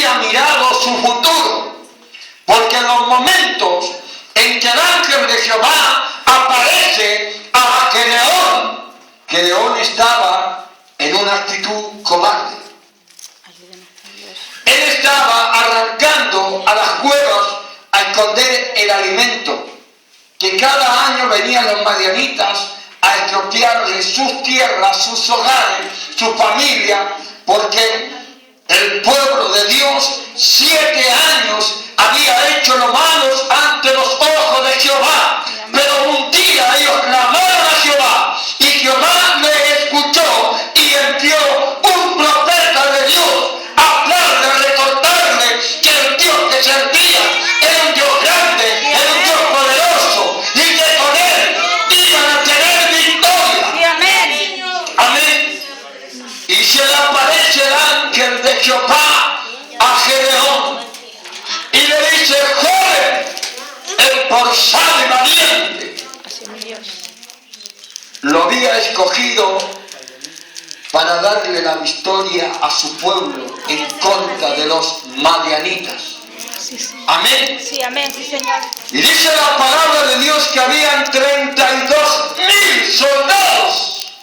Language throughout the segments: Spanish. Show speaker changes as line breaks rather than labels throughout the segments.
había mirado su futuro, porque en los momentos en que el ángel de Jehová aparece a Gedeón estaba en una actitud cobarde. Él estaba arrancando a las cuevas a esconder el alimento, que cada año venían los madianitas a expropiarle sus tierras, sus hogares, su familia, porque el pueblo de Dios 7 años había hecho lo malo ante los ojos de Jehová. Pero un día ellos clamaron a Jehová y Jehová les escuchó y envió un profeta de Dios a hablarle, a recordarle que el Dios que servía era un Dios grande, era un Dios poderoso y que con él iban a tener victoria.
Sí, amén.
Amén. Y se le aparece el ángel de Jehová a Gedeón y le dice: joven, esforzado y valiente. Lo había escogido para darle la victoria a su pueblo en contra de los madianitas. Amén.
Sí, amén, sí, Señor.
Y dice la palabra de Dios que habían 32,000 soldados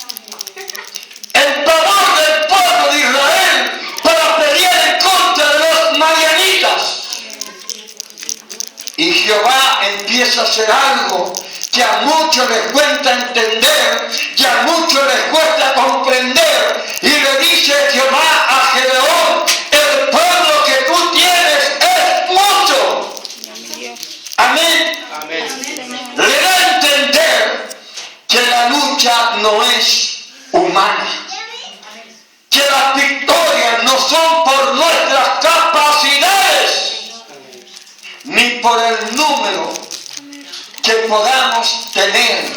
en favor del pueblo de Israel para pelear en contra de los madianitas. Y Jehová empieza a hacer algo que a muchos les cuesta entender y a muchos les cuesta comprender. Y le dice Jehová a Gedeón: el pueblo que tú tienes es mucho. Amén.
Amén.
Le da a entender que la lucha no es humana, que las victorias no son por nuestras capacidades ni por el número que podamos tener.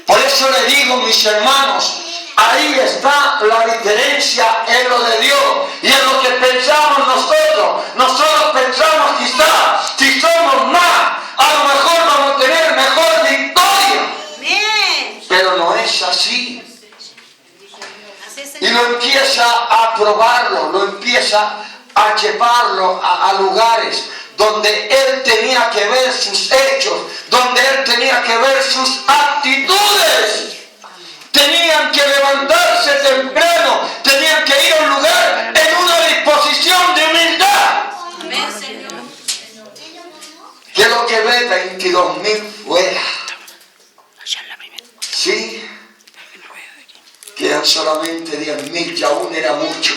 Por eso le digo, mis hermanos, ahí está la diferencia en lo de Dios y en lo que pensamos nosotros. Nosotros pensamos quizá, si somos más, a lo mejor vamos a tener mejor victoria.
Amén.
Pero no es así. Y lo empieza a probarlo, lo empieza a llevarlo a lugares donde él tenía que ver sus hechos, donde él tenía que ver sus actitudes. Tenían que levantarse temprano, tenían que ir a un lugar en una disposición de humildad.
Amén, Señor.
¿Qué es lo que ve 22,000 fuera? Sí, quedan solamente 10,000 y aún era mucho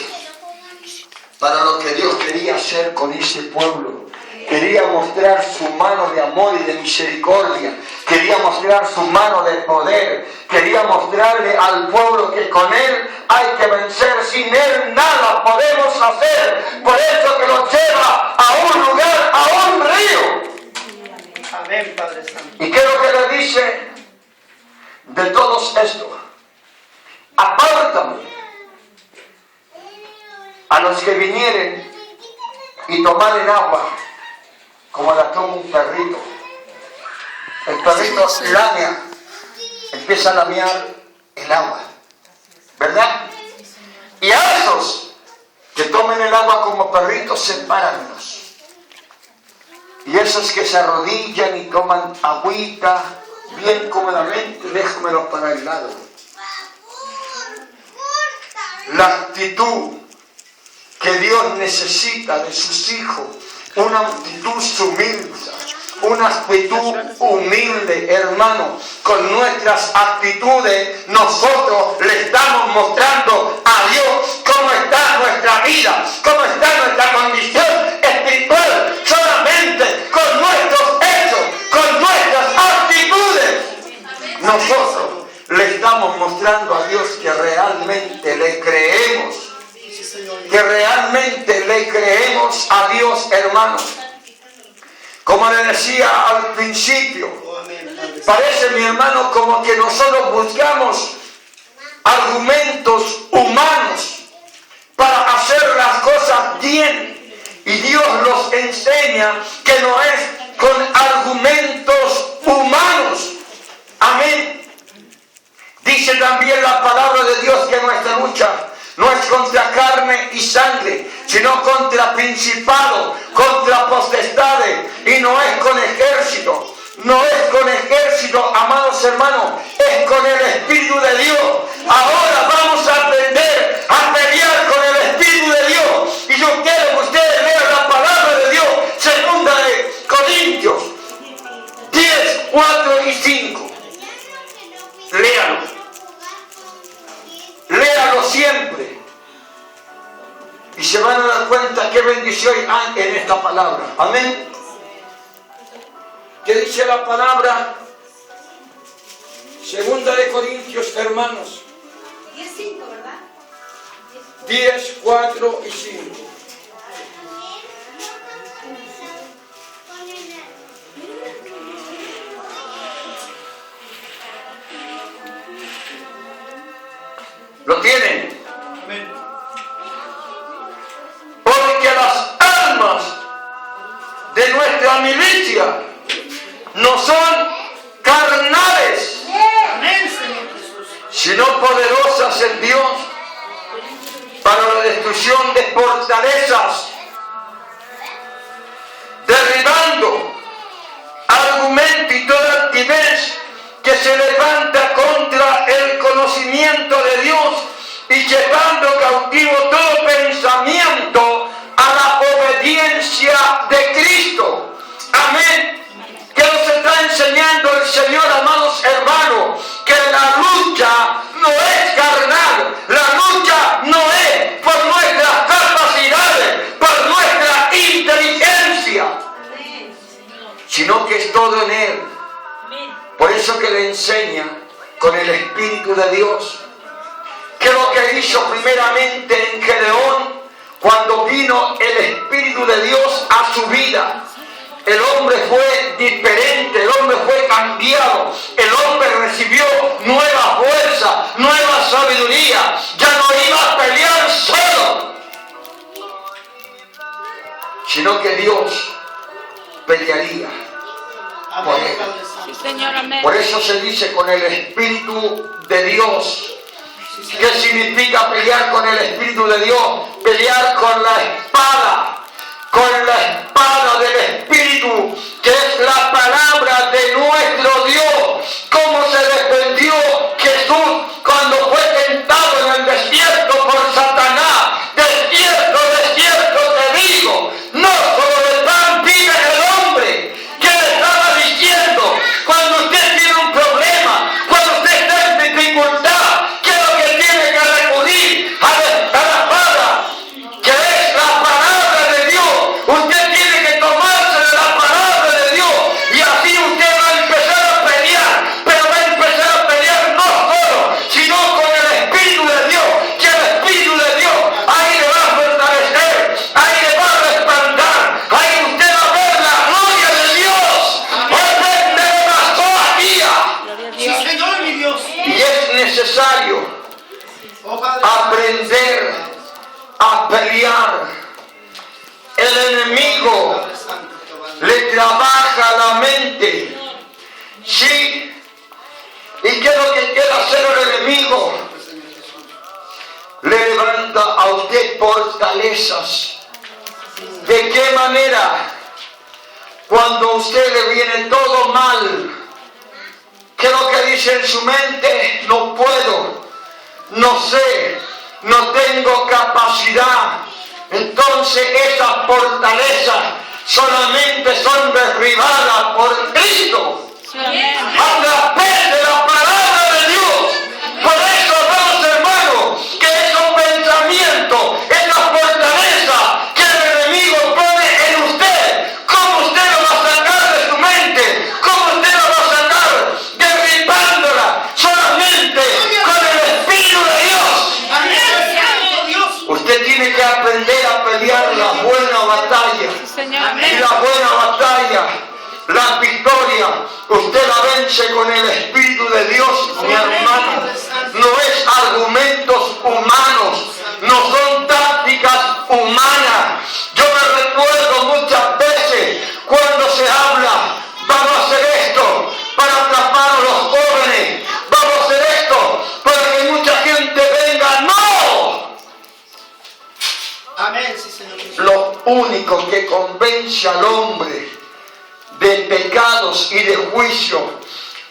para lo que Dios quería hacer con ese pueblo. Quería mostrar su mano de amor y de misericordia. Quería mostrar su mano de poder. Quería mostrarle al pueblo que con él hay que vencer. Sin él nada podemos hacer. Por eso que lo lleva a un lugar, a un río.
Amén, Padre Santo.
¿Y qué es lo que le dice de todos estos? Apártame a los que vinieren y tomaren agua como la toma un perrito. El perrito lamea, empieza a lamear el agua, ¿verdad? Y a esos que tomen el agua como perritos, sepáramelos. Y esos que se arrodillan y toman agüita bien cómodamente, déjamelos para el lado. La actitud que Dios necesita de sus hijos, una actitud sumisa, una actitud humilde, hermano. Con nuestras actitudes nosotros le estamos mostrando a Dios cómo está nuestra vida, cómo está nuestra condición espiritual, solamente con nuestros hechos, con nuestras actitudes. Nosotros le estamos mostrando a Dios que realmente le creemos, que realmente le creemos a Dios, hermanos. Como le decía al principio, parece, mi hermano, como que nosotros buscamos argumentos humanos para hacer las cosas bien, y Dios nos enseña que no es con argumentos humanos. Amén. Dice también la palabra de Dios que nuestra lucha No es contra carne y sangre, sino contra principados, contra potestades, y no es con ejército. No es con ejército, amados hermanos, es con el Espíritu de Dios. Ahora vamos a aprender a pelear con el Espíritu de Dios. Y yo quiero que ustedes lean la palabra de Dios, 2 Corintios 10, 4 y 5. Léalo. Léalo siempre. Y se van a dar cuenta qué bendición hay en esta palabra. Amén. ¿Qué dice la palabra? 2 Corintios, hermanos.
10:5, ¿verdad?
10, 4 y 5. ¿Lo tienen? Porque las almas de nuestra milicia no son carnales, sino poderosas en Dios para la destrucción de fortalezas, derribando argumento y toda altivez que se levanta contra el conocimiento de Dios, y llevando cautivo todo pensamiento a la obediencia de Cristo. Amén. Que nos está enseñando el Señor, amados hermanos, que la lucha no es carnal, la lucha no es por nuestras capacidades, por nuestra inteligencia, sino que es todo en Él. Por eso que le enseña con el Espíritu de Dios, que lo que hizo primeramente en Gedeón, cuando vino el Espíritu de Dios a su vida, el hombre fue diferente, el hombre fue cambiado, el hombre recibió nueva fuerza, nueva sabiduría, ya no iba a pelear solo, sino que Dios pelearía por él.
Señor, amén.
Por eso se dice con el Espíritu de Dios. ¿Qué significa pelear con el Espíritu de Dios? Pelear con la espada del Espíritu, que es la palabra de nuestro Dios. ¿Cómo se defendió Jesús cuando fue tentado en el desierto por Satanás? De cierto te digo, no solo de pan vive el hombre. ¿Qué le estaba diciendo? Cuando usted tiene un problema, cuando usted está en dificultad, ¿qué es lo que tiene que recurrir? A la espada, que es la palabra de Dios. Usted tiene que tomarse de la palabra de Dios, y así usted va a empezar a pelear, pero va a empezar a pelear no solo, sino con el Espíritu de Dios, que el Espíritu de Dios ahí le va a fortalecer, ahí le va a respaldar, ahí usted va a ver la gloria de Dios.
Sí, Señor, mi Dios.
Y es necesario aprender a pelear. El enemigo le trabaja la mente. Sí. ¿Y qué es lo que quiere hacer el enemigo? Le levanta a usted fortalezas. ¿De qué manera? Cuando a usted le viene todo mal, ¿qué es lo que dice en su mente? No puedo, no sé, no tengo capacidad. Entonces esas fortalezas solamente son derribadas por Cristo a través de la palabra de Dios. Por eso, amados hermanos, que esos pensamientos, esas fortalezas que el enemigo pone en usted, ¿cómo usted lo va a sacar de su mente? ¿Cómo usted lo va a sacar? Derribándola solamente con el Espíritu de Dios. Usted tiene que aprender a pelear la buena batalla. Y la buena batalla, la victoria, usted la vence con el Espíritu de Dios, mi hermano. No es argumentos humanos, no son tácticas humanas. Yo me recuerdo muchas veces cuando se habla, vamos a hacer esto para atrapar a los jóvenes, vamos a hacer esto para que mucha gente venga. ¡No!
Amén, sí, Señor.
Lo único que convence al hombre de pecados y de juicio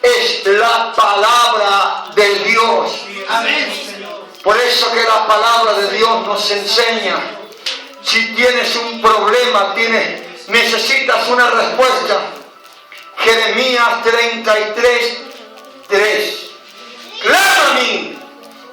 es la palabra de Dios.
Amén, Señor.
Por eso que la palabra de Dios nos enseña, si tienes un problema, necesitas una respuesta. Jeremías 33:3. Clama a mí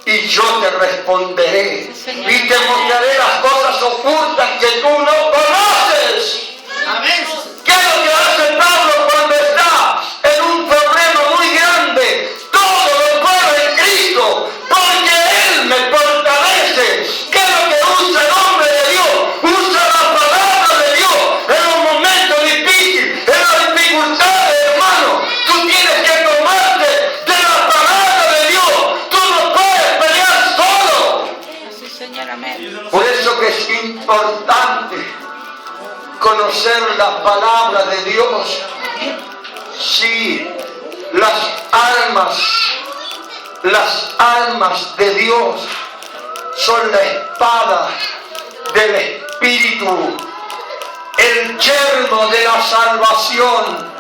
y yo te responderé y te mostraré las cosas ocultas que tú no conoces.
Amén.
¿Qué es lo que hace Pablo cuando está en un problema muy grande? Todo lo puedo en Cristo, porque Él me fortalece. ¿Qué es lo que usa el hombre de Dios? Usa la palabra de Dios en los momentos difíciles, en las dificultades, hermano. Tú tienes que tomarte de la palabra de Dios. Tú no puedes pelear solo.
Así, Señor, amén.
Por eso que es importante conocer la palabra de Dios. Sí, las armas de Dios son la espada del Espíritu, el yelmo de la salvación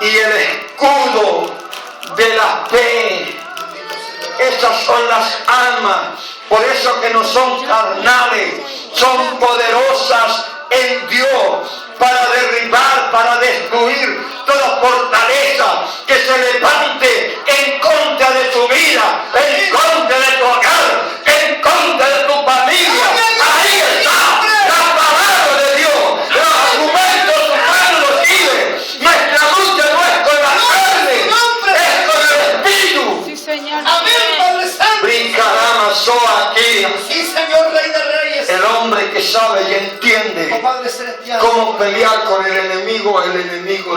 y el escudo de la fe. Esas son las armas. Por eso que no son carnales, son poderosas en Dios para derribar, para destruir toda fortaleza que se levante en contra de tu vida, en contra de tu hogar, en contra de tu familia. Ahí está la palabra de Dios. Los argumentos humanos los tiene. Nuestra lucha no es con la carne, es con el Espíritu.
Sí, Señor.
Amén, Padre Santo.
Brincará aquí.
Sí, Señor, Rey de Reyes.
El hombre que sabe y entiende
Oh, Padre Celestial.
cómo pelear con el enemigo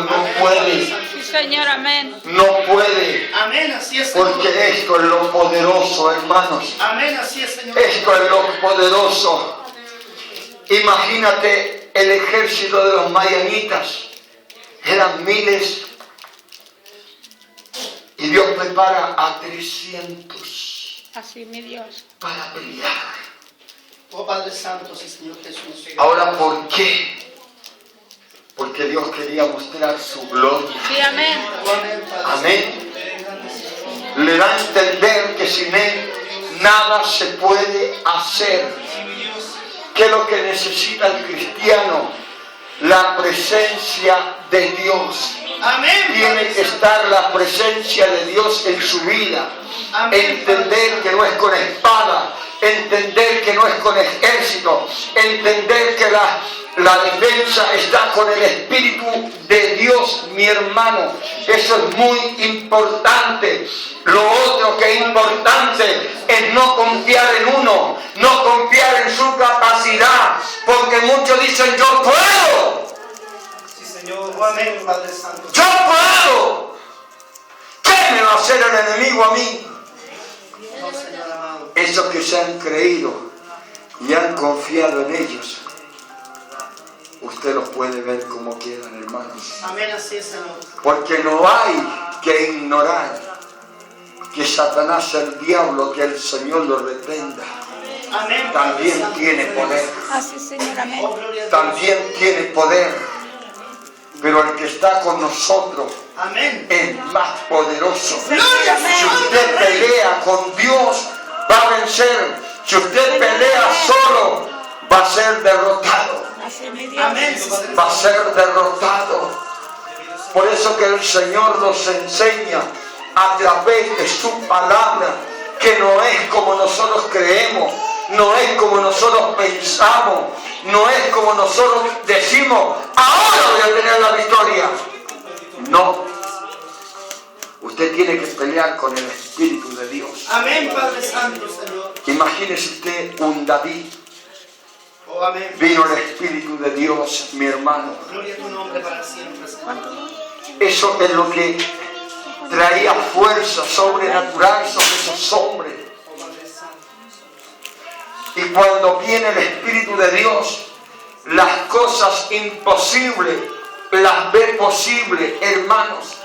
no puede.
Sí, Señor, amén.
No puede.
Amén, así es, Señor.
Porque esto es lo poderoso, hermanos.
Amén, así es, Señor.
Esto es lo poderoso. Imagínate el ejército de los madianitas. Eran miles. Y Dios prepara a 300
Así, mi Dios.
para pelear.
Oh, Padre Santo, sí, Señor Jesús.
Ahora, ¿por qué? Porque Dios quería mostrar su gloria.
Sí, amén.
Oh, amén, Padre.
Amén. Le da a entender que sin Él nada se puede hacer. ¿Qué es lo que necesita el cristiano? La presencia de Dios.
Amén.
Tiene que estar la presencia de Dios en su vida. Entender que no es con espada, entender que no es con ejército, entender que la defensa está con el Espíritu de Dios, mi hermano. Eso es muy importante. Lo otro que es importante es no confiar en uno, no confiar en su capacidad, porque muchos dicen yo puedo.
Sí, Señor. Oh, amén, Padre Santo.
Yo puedo. ¿Qué me va a hacer el enemigo a mí?
Oh, Señor amado.
Esos que se han creído y han confiado en ellos, usted los puede ver como quieran, hermanos.
Amén, así es, Señor.
Porque no hay que ignorar que Satanás, el diablo, que el Señor lo reprenda,
Amén.
también tiene poder.
Así, Señor, amén.
Oh, gloria a Dios.
También tiene poder. Pero el que está con nosotros
Amén.
es más poderoso.
Gloria a
Si
Dios.
usted pelea con Dios, va a vencer. Si usted pelea solo, va a ser derrotado.
Así, mi Dios.
Amén, Padre.
Va a ser derrotado. Por eso que el Señor nos enseña a través de su palabra que no es como nosotros creemos, no es como nosotros pensamos, no es como nosotros decimos, ahora voy a tener la victoria. No. Usted tiene que pelear con el Espíritu de Dios.
Amén, Padre Santo, Señor.
Imagínese usted un David.
Oh, amén.
Vino el Espíritu de Dios, mi hermano.
Gloria a tu nombre para siempre, Señor.
Eso es lo que traía fuerza sobrenatural sobre esos hombres.
Oh, Padre Santo.
Y cuando viene el Espíritu de Dios, las cosas imposibles las ve posibles, hermanos.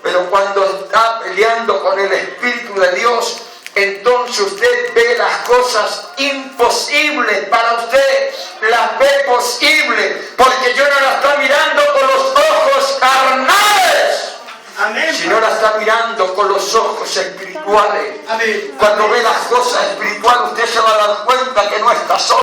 Pero cuando está peleando con el Espíritu de Dios, entonces usted ve las cosas imposibles para usted, las ve posibles, porque yo no la está mirando con los ojos carnales,
Amén.
sino la está mirando con los ojos espirituales.
Amén.
Cuando ve las cosas espirituales, usted se va a dar cuenta que no está solo.